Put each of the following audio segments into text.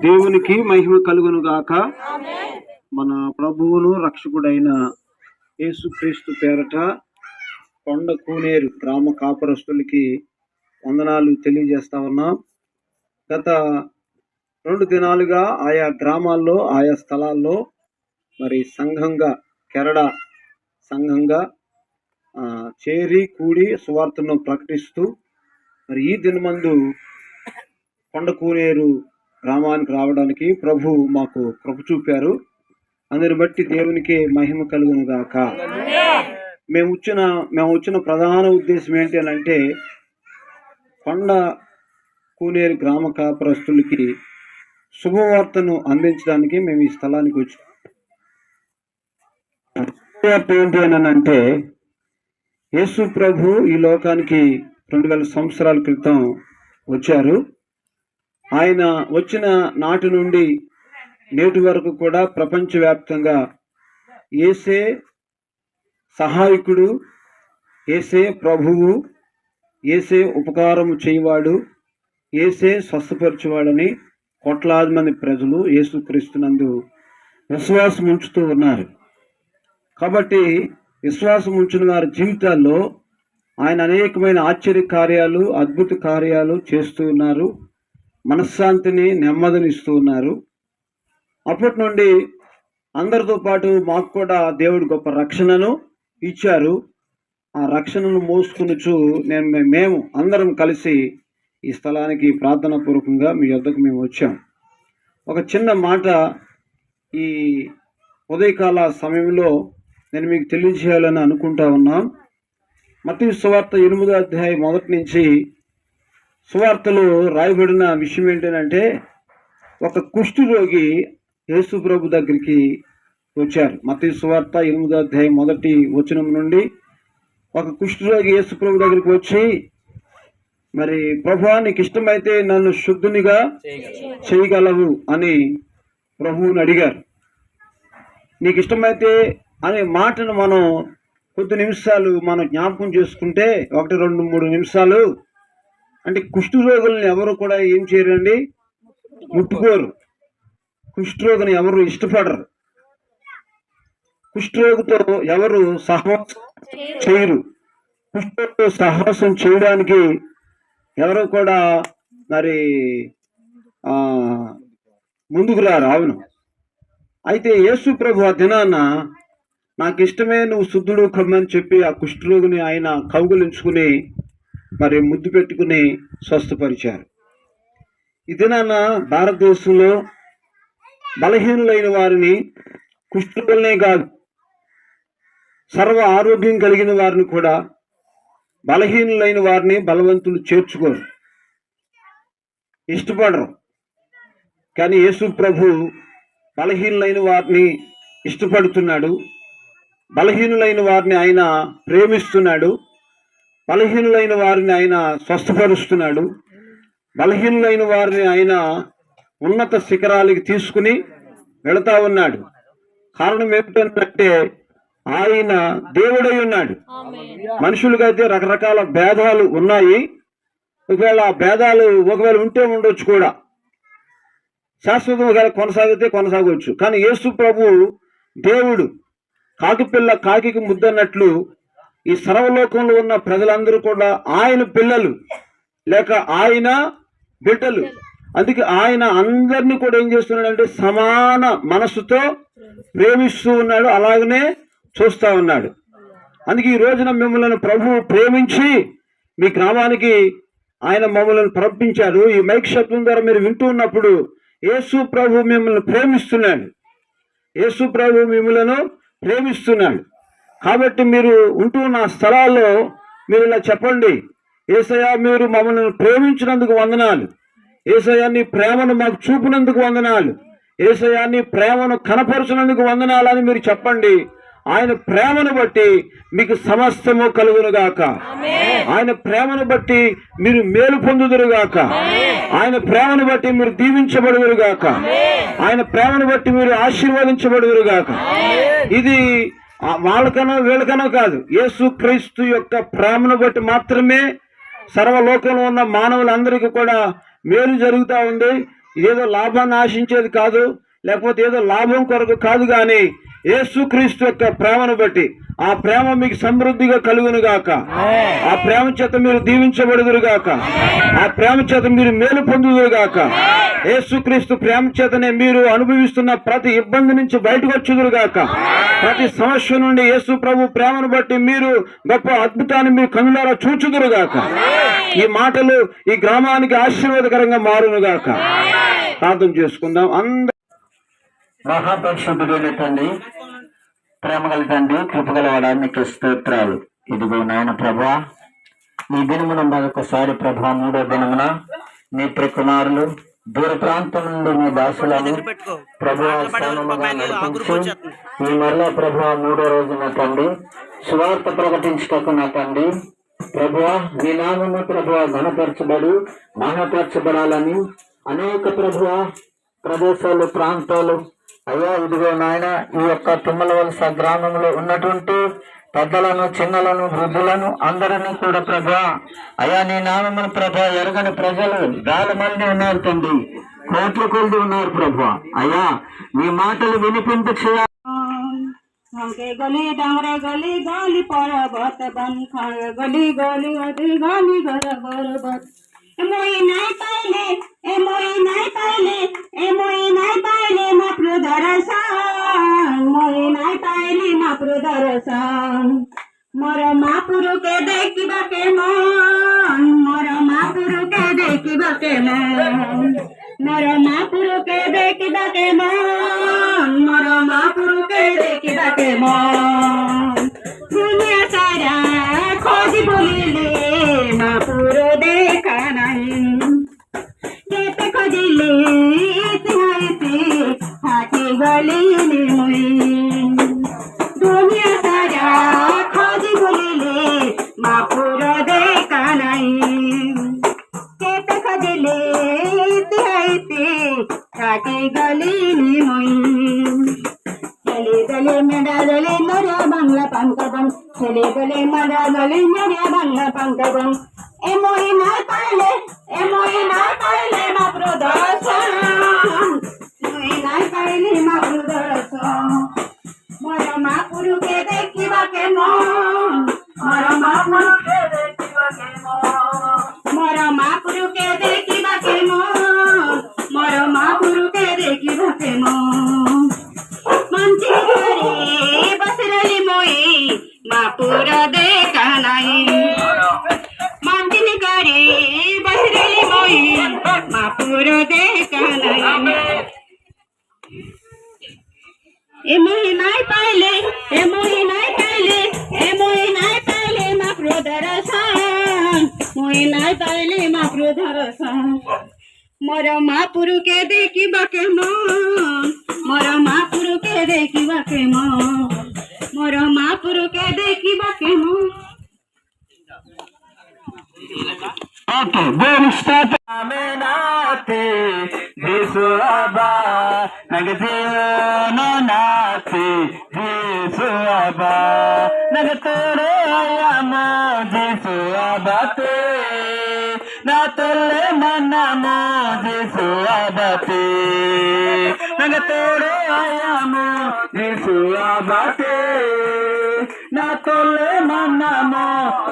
దేవునికి మహిమ కలుగును గాక. మన ప్రభువును రక్షకుడైన యేసుక్రీస్తు పేరట కొండ కూనేరు గ్రామ కాపురస్తులకి వందనాలు తెలియజేస్తా ఉన్నాం. గత 2 దినాలుగా ఆయా గ్రామాల్లో ఆయా స్థలాల్లో మరి సంఘంగా కెరడ సంఘంగా చేరి కూడి సువార్తను ప్రకటిస్తూ మరి ఈ దినమందు కొండ కూనేరు గ్రామానికి రావడానికి ప్రభు మాకు కృప చూపారు. అందరిని బట్టి దేవునికి మహిమ కలుగును గాక. మేము వచ్చిన ప్రధాన ఉద్దేశం ఏంటి అంటే కొండ కూనేరు గ్రామ కాపురస్తులకి శుభవార్తను అందించడానికి మేము ఈ స్థలానికి వచ్చాం. ఏంటి అని అంటే యేసు ప్రభు ఈ లోకానికి 2000 సంవత్సరాల క్రితం వచ్చారు. ఆయన వచ్చిన నాటి నుండి నేటి వరకు కూడా ప్రపంచవ్యాప్తంగా యేసే సహాయకుడు, యేసే ప్రభువు, యేసే ఉపకారము చేయవాడు, యేసే స్వస్థపరచువాడని కోట్లాది మంది ప్రజలు యేసుక్రీస్తునందు విశ్వాసం ఉంచుతూ ఉన్నారు. కాబట్టి విశ్వాసం ఉంచిన వారి జీవితాల్లో ఆయన అనేకమైన ఆశ్చర్య కార్యాలు, అద్భుత కార్యాలు చేస్తూ ఉన్నారు. మనశ్శాంతిని, నెమ్మదిని ఇస్తూ ఉన్నారు. అప్పటి నుండి అందరితో పాటు మాకు కూడా దేవుడు గొప్ప రక్షణను ఇచ్చారు. ఆ రక్షణను మోసుకునుచు మేము అందరం కలిసి ఈ స్థలానికి ప్రార్థనా పూర్వకంగా మీ వద్దకు మేము వచ్చాం. ఒక చిన్న మాట ఈ ఉదయకాల సమయంలో నేను మీకు తెలియజేయాలని అనుకుంటా ఉన్నాం. మత్తయి సువార్త 8వ అధ్యాయం 1 నుంచి సువార్తలో రాయబడిన విషయం ఏంటంటే ఒక కుష్ఠరోగి యేసు ప్రభు దగ్గరికి వచ్చారు. మత్తయి సువార్త 8వ అధ్యాయం 1 వచనం నుండి ఒక కుష్ఠరోగి యేసు ప్రభు దగ్గరికి వచ్చి, మరి ప్రభువా, నీకు ఇష్టమైతే నన్ను శుద్ధునిగా చేయగలవు అని ప్రభువుని అడిగారు. నీకు ఇష్టమైతే అనే మాటను మనం కొద్ది నిమిషాలు మనం జ్ఞాపకం చేసుకుంటే 1, 2, 3 నిమిషాలు అంటే కుష్ఠరోగులను ఎవరు కూడా ఏం చేయరండి, ముట్టుకోరు. కుష్ఠరోగిని ఎవరు ఇష్టపడరు. కుష్ఠరోగితో ఎవరు సహవాసం చేయరు. కుష్ఠరోగితో సహవాసం చేయడానికి ఎవరు కూడా మరి ముందుకు రారు. అవును. అయితే యేసు ప్రభు ఆ దినాన నాకు ఇష్టమే, నువ్వు శుద్ధుడు కమ్మని చెప్పి ఆ కుష్ఠరోగిని ఆయన కౌగులించుకుని మరి ముద్దు పెట్టుకుని స్వస్థపరిచారు. ఈ దినాన భారతదేశంలో బలహీనులైన వారిని, కుష్ఠరోగులనే కాదు సర్వ ఆరోగ్యం కలిగిన వారిని కూడా, బలహీనులైన వారిని బలవంతులు చేర్చుకోరు, ఇష్టపడరు. కానీ యేసు ప్రభు బలహీనులైన వారిని ఇష్టపడుతున్నాడు. బలహీనులైన వారిని ఆయన ప్రేమిస్తున్నాడు. బలహీనులైన వారిని ఆయన స్వస్థపరుస్తున్నాడు. బలహీనులైన వారిని ఆయన ఉన్నత శిఖరాలకి తీసుకుని వెళతా ఉన్నాడు. కారణం ఏమిటంటే ఆయన దేవుడై ఉన్నాడు. మనుషులకైతే రకరకాల భేదాలు ఉన్నాయి. ఒకవేళ ఆ భేదాలు ఒకవేళ ఉంటే ఉండొచ్చు కూడా, శాశ్వతంగా కొనసాగవచ్చు. కానీ యేసు ప్రభు దేవుడు. కాకిపిల్ల కాకికి ముద్దన్నట్లు ఈ సర్వలోకంలో ఉన్న ప్రజలందరూ కూడా ఆయన పిల్లలు లేక ఆయన బిడ్డలు. అందుకే ఆయన అందరినీ కూడా ఏం చేస్తున్నాడంటే సమాన మనస్సుతో ప్రేమిస్తూ ఉన్నాడు, అలాగనే చూస్తూ ఉన్నాడు. అందుకే ఈ రోజున మిమ్మల్ని ప్రభువు ప్రేమించి మీ గ్రామానికి ఆయన మమ్మల్ని పంపించాడు. ఈ మైక్ శబ్దం ద్వారా మీరు వింటూ ఉన్నప్పుడు యేసు ప్రభు మిమ్మల్ని ప్రేమిస్తున్నాడు. యేసు ప్రభు మిమ్మల్ని ప్రేమిస్తున్నాడు. కాబట్టి మీరు ఉంటున్న స్థలాల్లో మీరు ఇలా చెప్పండి, యేసయ్యా, మీరు మమ్మల్ని ప్రేమించినందుకు వందనాలు. యేసయ్యా, నీ ప్రేమను మాకు చూపినందుకు వందనాలు. యేసయ్యా, నీ ప్రేమను కనపరచినందుకు వందనాలు అని మీరు చెప్పండి. ఆయన ప్రేమను బట్టి మీకు సమస్తము కలుగునుగాక. ఆయన ప్రేమను బట్టి మీరు మేలు పొందుదురుగాక. ఆయన ప్రేమను బట్టి మీరు దీవించబడుదురుగాక. ఆయన ప్రేమను బట్టి మీరు ఆశీర్వదించబడుదురుగాక. ఇది వాళ్ళకనో వీళ్ళకనో కాదు, యేసుక్రీస్తు యొక్క ప్రేమను బట్టి మాత్రమే సర్వలోకంలో ఉన్న మానవులందరికీ కూడా మేలు జరుగుతూ ఉంది. ఇదేదో లాభాన్ని ఆశించేది కాదు, లేకపోతే ఏదో లాభం కొరకు కాదు, కానీ యేసుక్రీస్తు యొక్క ప్రేమను బట్టి ఆ ప్రేమ మీకు సమృద్ధిగా కలుగును గాక. ఆ ప్రేమ చేత మీరు దీవించబడుదురు గాక. ఆ ప్రేమ చేత మీరు మేలు పొందుదురు గాక. యేసుక్రీస్తు ప్రేమ చేతనే మీరు అనుభవిస్తున్న ప్రతి ఇబ్బంది నుంచి బయటకు వచ్చుదురు గాక. ప్రతి సమస్య నుండి యేసు ప్రభు ప్రేమను బట్టి మీరు గొప్ప అద్భుతాన్ని మీరు కనులారా చూచుదురు గాక. ఈ మాటలు ఈ గ్రామానికి ఆశీర్వాదకరంగా మారును గాక. ప్రార్థన చేసుకుందాం. అందరూ మహాపరిశుద్ధుడైన తండ్రి, ప్రేమగల తండ్రి, కృపగలవాడా, నీకు స్తోత్రాలు. ఇదిగో నాయన ప్రభా, ఈ దినమున మరొకసారి ప్రభా, 3వ దినమున నీ ప్రియకుమారులు దూర ప్రాంతం నుండి మీ దాసులను ప్రభా స్థానముగా నడిపించి ఈ మరలా ప్రభా 3వ రోజున తండ్రి సువార్త ప్రకటించటకు నా తండ్రి ప్రభా నీ నామము ప్రభా ఘనపరచబడి మహాపరచబడాలని అనేక ప్రభా ప్రదేశాలు, ప్రాంతాలు అయ్యా, ఇదిగో నాయన ఈ యొక్క తుమ్మలవలస గ్రామంలో ఉన్నటువంటి పెద్దలను, చిన్నలను, వృద్ధులను అందరినీ కూడా ప్రభా అయ్యా నీ నామమును ప్రభా ఎరగని ప్రజలు వేల మంది ఉన్నారు తండ్రి, కోట్ల కొద్ది ఉన్నారు ప్రభా. అయ్యా నీ మాటలు వినిపింప చేయాలి. गली डांगरे गली गाली पर्वत बन गली गली अति गाली घर पर्वत मोई नाय पाइले माप्रो दरसान मोई नाय पाइले माप्रो दरसान मोर मापुरु के देखिबा के मन मोर मापुरु के देखिबा के मन मोर मापुरु के देखिबा के मन मोर मापुरु के देखिबा के मन दुनिया सारा खोजी बोलिले मापुरु देखा नहीं केते खोजिले इतिहासी हाथी गली मुई दुनिया सारा खोजी बोलिले मापुरु देखा नहीं केते खोजिले इतिहासी हाथी गली मुई चले गले मेरा गले मेरा बांग्ला पंकबन चले गले मेरा गले मेरा बांग्ला पंकबन ए मोई ना पाले माप्रो दरसान मोई ना पाले माप्रो दरसान मोर मापुरु के देखिबा के मन मोर मापुरु के देखिबा के मन मोर मापुरु के देखिबा के मन मोर मापुरु के देखिबा के मन मंची करे बसरली मोई मापुरु देखा नहीं मंची करे बसरली मोई मापुरु देखा नहीं ए मोई नाय पाइले माप्रो दरसान मोई नाय पाइले माप्रो दरसान मोर मापुरु के देखिबा के मन मोर मापुरु के देखिबा के मन मोर मापुरु के देखिबा के मन ఓకే, గోల్ స్టార్ట్. ఆమెనాతే యేసు అబా నగదేనో నాతే యేసు అబా నగతోరే అయామో యేసు అబాతే నా తొల్లే మన్నమో యేసు అబాతే నగతోరే అయామో యేసు అబాతే నా తొల్లే మన్నమో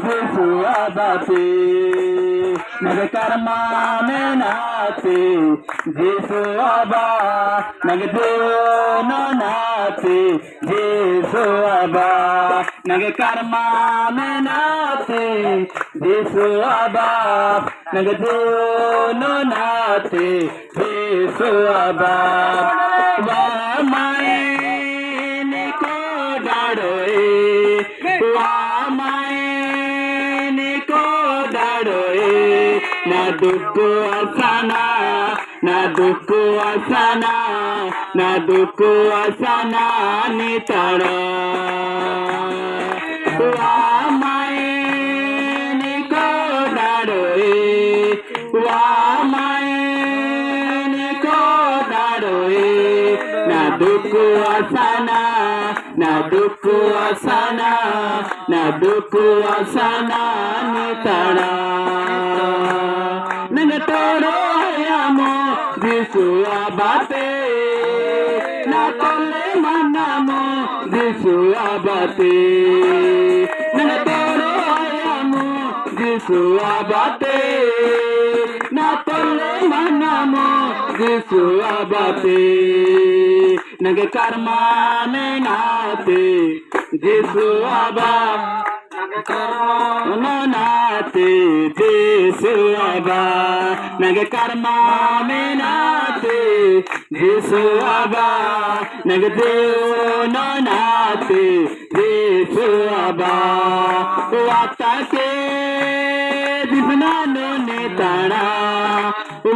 యేసు అబాతే नग कर्मा में नाते जेसु अबा नग दोनो नाते जेसु अबा नग कर्मा में नाते जेसु अबा नग दोनो नाते जेसु अबा वा माए निको डाडोए वा माए निको डाडोए ना दुखो असाना ना दुखो असाना ना दुखो असाना नितड़ा वामाए निको डाडोए वामाए निको डाडोए ना दुखो असाना ना दुखो असाना ना दुखो असाना नितड़ा नग तोड़ो आयामो जिसु abate na tole manamo Yesu abate na toro ayamu Yesu abate na tole manamo Yesu abate nage karma menate Yesu abate नाते Yesu Aba nage karma menate Yesu Aba nage deo nate Yesu Aba wakta ke difna no netana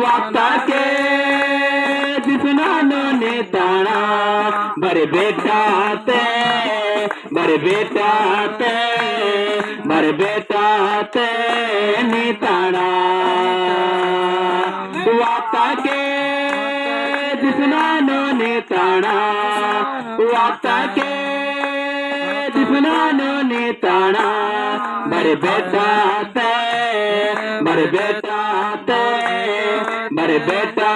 wakta ke difna no netana bare beta te निताना वाता के दिसना no निताना वाता के दिसना no निताना बड़े बेटा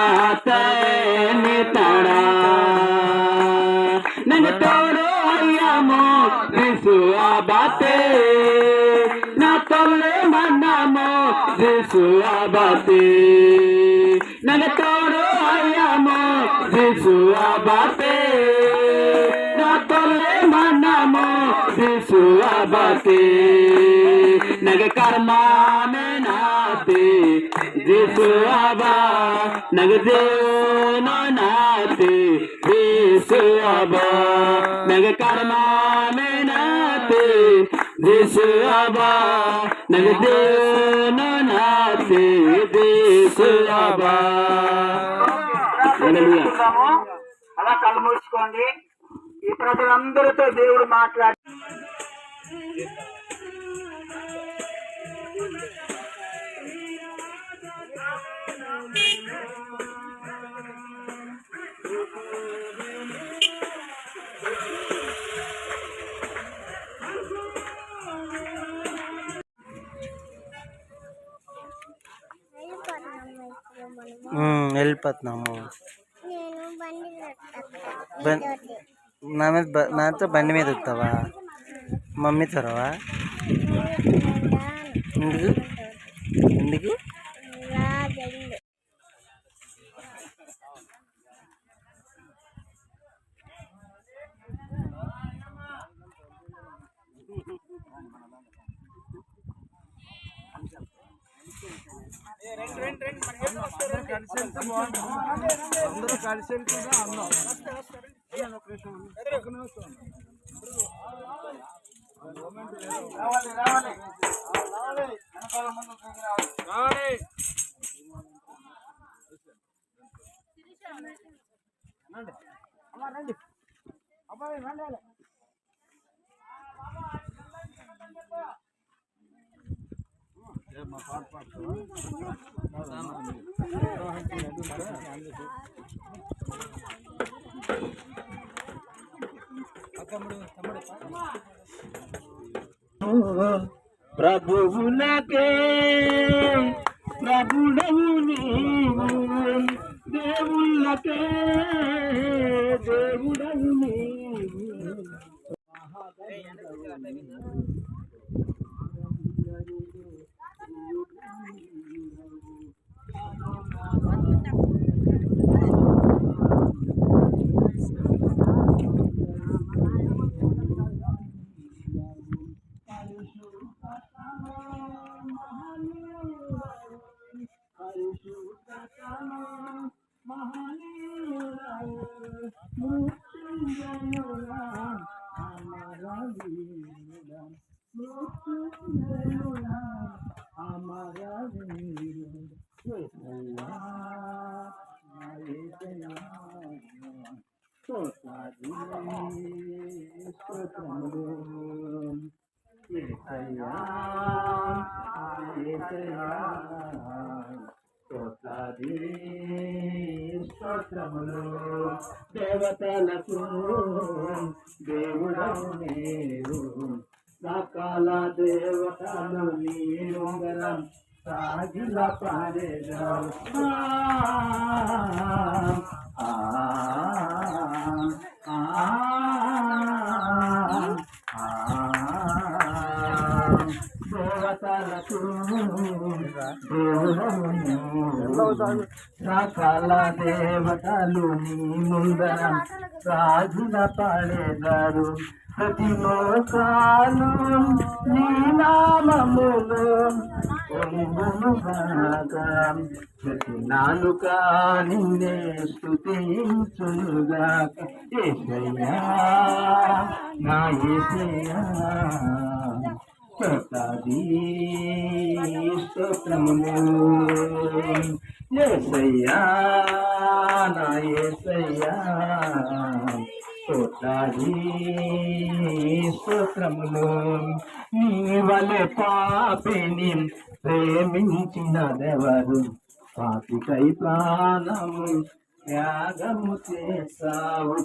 ते निताना नंग तोरो आयामो Yesu abate na tole manamo Yesu abate nang toro ayamo Yesu abate na tole manamo Yesu abate nang karma menate Yesu aba nang deo nate Yesu aba nang karma Yesu Aba nagde nate Yesu Aba అలా కళ్ళు మూసుకోండి. ఈ ప్రజలందరితో దేవుడు మాట్లాడి వెళ్ళిపోతున్నాము నాతో బండి మీద వస్తావా మమ్మీతో రావా ఎందుకు అందరూ కలిసి అన్నాం రండి అబ్బాయి రండి మా పాట ప్రభువులకే ప్రభుడవు నీవు దేవుళ్ళకే దేవుడవు నీవు దేవతలకు దేవుడవు నీవు సకల దేవతలు నీ ఉంగరం సాగిల పాడేదారు దేవతలకు సకల దేవతలు నీ ముందర రాజుల పడేదారు ప్రతి లోకాలు నీ నామములు ప్రతి నాలుక నిన్నే స్తుతించునుగాక యేసయ్యా నా యేసయ్యా స్తోత్రములు యేసయ్యా నా యేసయ్యా స్తోత్రములు నీ వలె పాపిని ప్రేమించినదెవరు పాపికై ప్రాణము త్యాగము చేసావు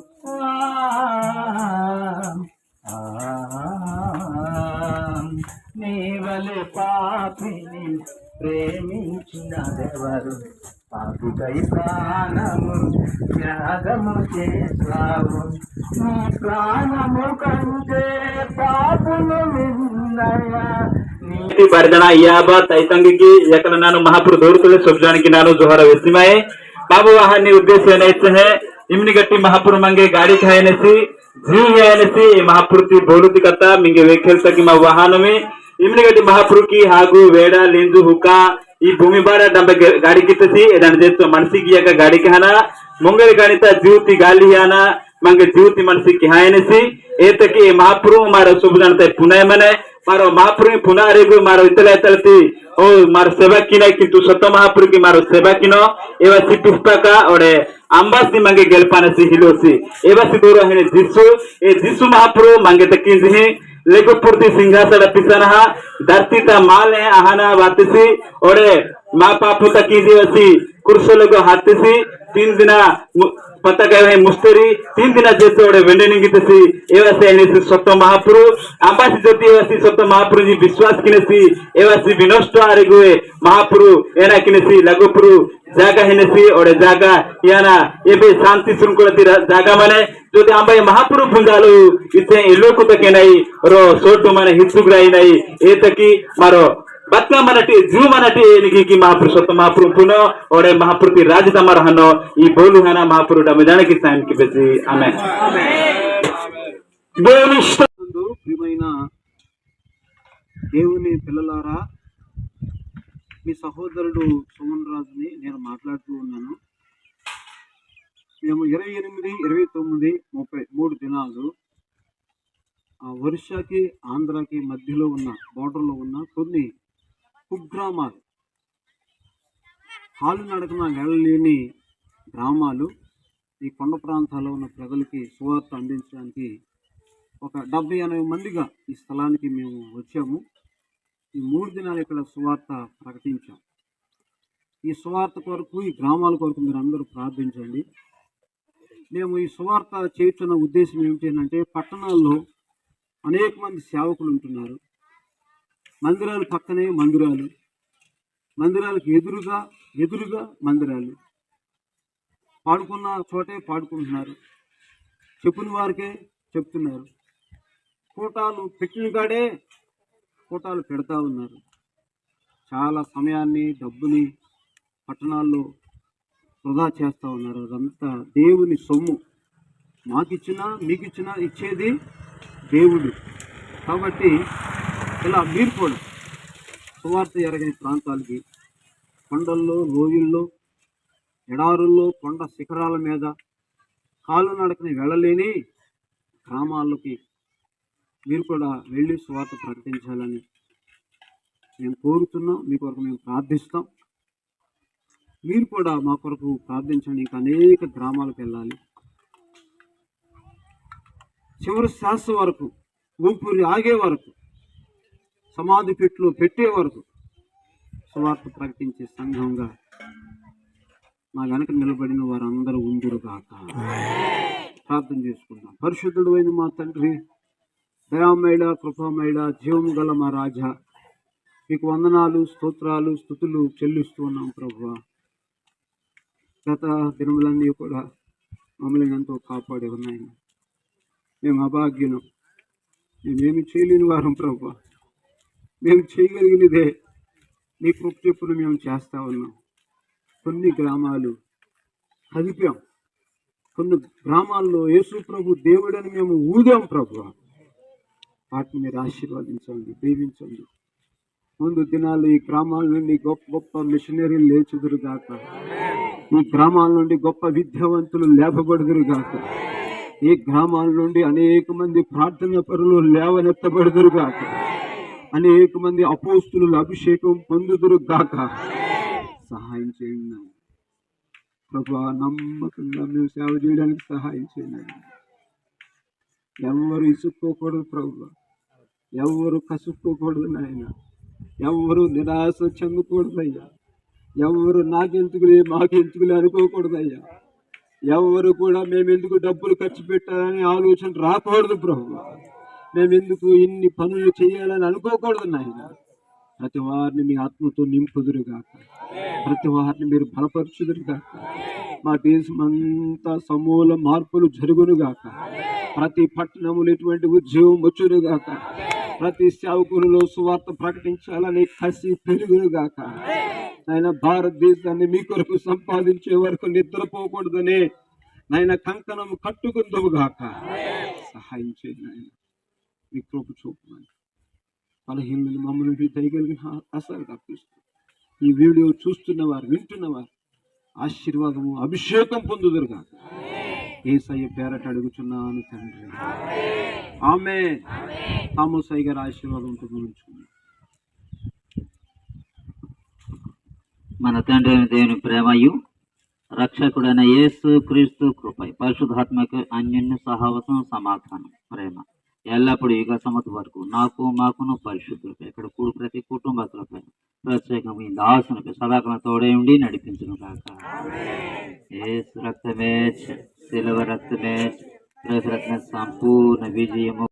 నీ వలె పాపిని ప్రేమించినదెవరు పాపికై ప్రాణము త్యాగము చేసావు నీ ప్రాణము కంటే పాపులు విన్నయా ಬರ್ದಣ ಯಾಬ ತೈತಂಗಿಗೆ ಯಾಕಂದ್ರೆ ನಾನು ಮಹಾಪುರು ದೌಡ್ತದೆ ಸಬ್ಜಾನಿಗೆ ನಾನು ಜೋಹರ ವೆಸ್ತಿಮಾಯೆ बाबू वाहन उद्देश्य है इमनी गट्टी महापुर मंगे गाड़ी खायनेसी जी है महापुर बोलुती कथा मिंगे वेखेल की वाहन में इमनी गट्टी महापुर की हागु वेड़ लिंजु हुका ಈ ಭೂಮಿ ಬಾರ ಡಂಬೆ ಗಾಡಿ ಕಿತ್ತಸಿ ಎದನ್ ದೇತ ಮನಸಿಗೆ ಯಾಕ ಗಾಡಿ ಕಹನ ಮುಂಗಲ್ ಗಾಣಿತ ಜೀವತಿ ಗಾಲಿ ಯಾನ ಮಂಗೆ ಜೀವತಿ ಮನಸಿಗೆ ಹಾಯನೆಸಿ ಏತಕ್ಕೆ ಮಹಾಪುರು ಮಾರ ಶುಭ ಜನತೆ ಪುನಃ ಮನೆ मारो महापुर पुनः अरेगु मारो इतले इतलती ओ मारो सेवा किना किंतु सत्य महापुर की मारो सेवा किनो एवा सी पुष्पका ओडे अंबासी मंगे गेलपानसी हिलोसी एवा सी दूर है जिसु महापुर मंगे तकिंजी लेगुपुर्ति सिंहासन पिसनहा धरती ता माल है आहाना वातिसी ओडे मा पापु तकिंजी वसी कुर्सोलगो हातिसी 3 दिना पता गए मुस्तरी 3 दिन जैसे ओडे वेंडनिंग कितसी एवासी एनेसी सत्य महापुरु अंबासी ज्योति एवासी सत्य महापुरु जी विश्वास किनेसी एवासी विनष्ट आरेगुए महापुरु एना किनेसी लगुपुरु जागा हेनेसी ओडे जागा याना एबे शांति शृंखलती जागा माने जोते अंबाई महापुरु भुंजालु इथे इलोकु तके नहीं रो सोटु माने हित्सुग्राई नहीं एतकी मारो बत्का मनटी जीव मनटी एनिकी की महापुरु सत्य महापुरु पुनो ओडे महापुरु राज तमर हनो ई बोलु हना महापुरु डमजाने की साइन की बेसी आमेन దేవునిష్టందు ప్రియమైన దేవుని పిల్లలారా మీ సహోదరుడు సుమన్ రాజుని నేను మాట్లాడుతూ ఉన్నాను. మేము 28, 29, 30 3 దినాలు ఒరిస్సాకి ఆంధ్రాకి మధ్యలో ఉన్న బోర్డర్లో ఉన్న కొన్ని కుగ్రామాలు కాలు నడకన వెళ్ళలేని గ్రామాలు ఈ కొండ ప్రాంతాల్లో ఉన్న ప్రజలకి సువార్త అందించడానికి ఒక 70-80 మందిగా ఈ స్థలానికి మేము వచ్చాము. ఈ 3 దినాలు ఇక్కడ సువార్త ప్రకటించాం. ఈ సువార్త కొరకు ఈ గ్రామాల కొరకు మీరు అందరూ ప్రార్థించండి. మేము ఈ సువార్త చేస్తున్న ఉద్దేశం ఏమిటంటే పట్టణాల్లో అనేక మంది సేవకులు ఉంటున్నారు. మందిరాలు పక్కనే మందిరాలకు ఎదురుగా మందిరాలు, పాడుకున్న చోటే పాడుకుంటున్నారు, చెప్పిన వారికే చెప్తున్నారు, కూటాలు పెట్టిన కాడే కూటాలు పెడతా ఉన్నారు. చాలా సమయాన్ని డబ్బుని పట్టణాల్లో వృధా చేస్తూ ఉన్నారు. అదంతా దేవుని సొమ్ము. మాకిచ్చినా మీకిచ్చినా ఇచ్చేది దేవుడు. కాబట్టి ఇలా మీరు కూడా సువార్త ఎరగని ప్రాంతాలకి, కొండల్లో, లోయల్లో, ఎడారుల్లో, కొండ శిఖరాల మీద కాలు నడకని వెళ్ళలేని గ్రామాల్లోకి మీరు కూడా వెళ్ళి సువార్త ప్రకటించాలని మేము కోరుతున్నాం. మీ కొరకు మేము ప్రార్థిస్తాం. మీరు కూడా మా కొరకు ప్రార్థించండి. ఇంకా అనేక గ్రామాలకు వెళ్ళాలి. చివరి శ్వాస వరకు, ఊపిరి ఆగే వరకు, సమాధి పెట్టులో పెట్టే వరకు సువార్త ప్రకటించే సంఘంగా మా వెనక నిలబడిన వారందరూ ఉందురుగాక. ప్రార్థన చేసుకుంటాం. పరిశుద్ధుడు అయిన మా తండ్రి, దయామేళ, కృపామేళ, జీవము గల మా రాజా, మీకు వందనాలు, స్తోత్రాలు, స్తుతులు చెల్లిస్తూ ఉన్నాం ప్రభువా. గత దినములన్నీ కూడా మమ్మల్ని ఎంతో కాపాడి ఉన్నాయి. మేము అభాగ్యులం, మేమేమి చేయలేని వారం ప్రభువా. మేము చేయగలిగినదే నీ కృప చెప్పును మేము చేస్తా ఉన్నాం. కొన్ని గ్రామాలు కదిపాం, కొన్ని గ్రామాల్లో యేసు ప్రభు దేవుడని మేము ఊదాం ప్రభువా. వాటిని మీరు ఆశీర్వదించండి, దీవించండి. ముందు దినాలు ఈ గ్రామాల నుండి గొప్ప గొప్ప మిషనరీలు లేచుదురుగాక. ఈ గ్రామాల నుండి గొప్ప విద్యావంతులు లేపబడుదురుగాక. ఈ గ్రామాల నుండి అనేక మంది ప్రార్థన పరులు లేవనెత్తబడుదురుగాక. అనేక మంది అపోస్తులు అభిషేకం పొందుదురుగాక. సహాయం చేయండి ప్రభువా. నమ్మకంగా మేము సేవ చేయడానికి సహాయం చేయండి. ఎవరు ఇసుక్కోకూడదు ప్రభువా, ఎవరు కసుక్కోకూడదు నాయన, ఎవరు నిరాశ చెందకూడదయ్యా, ఎవరు నాకెందుకులే మాకెందుకులే అనుకోకూడదయ్యా, ఎవరు కూడా మేమెందుకు డబ్బులు ఖర్చు పెట్టాలని ఆలోచన రాకూడదు ప్రభువా. మేమెందుకు ఇన్ని పనులు చేయాలని అనుకోకూడదు నాయన. ప్రతి వారిని మీ ఆత్మతో నింపుదురుగాక, ప్రతి వారిని మీరు బలపరచుదురుగాక. మా దేశం అంతా సమూల మార్పులు జరుగునుగాక. ప్రతి పట్టణములు ఎటువంటి ఉద్యోగం వచ్చునుగాక. ప్రతి సేవకులలో సువార్త ప్రకటించాలని కసి పెరుగునుగాక. ఆయన భారతదేశాన్ని మీ కొరకు సంపాదించే వరకు నిద్రపోకూడదనే నాయన కంకణం కట్టుకుందుగాక. సహాయం చేయండి నాయన, మీ కృప చూపమని. బలహీనులు మమ్మల్ని దయగలిగిన అసలు తప్పిస్తూ ఈ వీడియో చూస్తున్నవారు, వింటున్నవారు ఆశీర్వాదము, అభిషేకం పొందుదురుగాక. యేసయ్య పేరట అడుగుచున్నాను తండ్రి, ఆమేన్. తామోసయ్య గారి ఆశీర్వాదంతో గురించుకున్నాను. మన తండ్రి అయిన దేవుని ప్రేమయు రక్షకుడైన యేసు క్రీస్తు కృపై పరిశుద్ధాత్మక అన్యోన్య సహవాసం, సమాధానం, ప్రేమ ఎల్లప్పుడూ యుగ సమ్మతి వరకు నాకు మాకును పరిశుద్ధులపై ఇక్కడ కూడు ప్రతి కుటుంబకులపై ప్రత్యేకంగా ఈ దాసునిపై సదాకాలం తోడే ఉండి నడిపించును కాక. యేసు రక్తమే, శిలువ రక్తమే, రక్తమే సంపూర్ణ విజయము.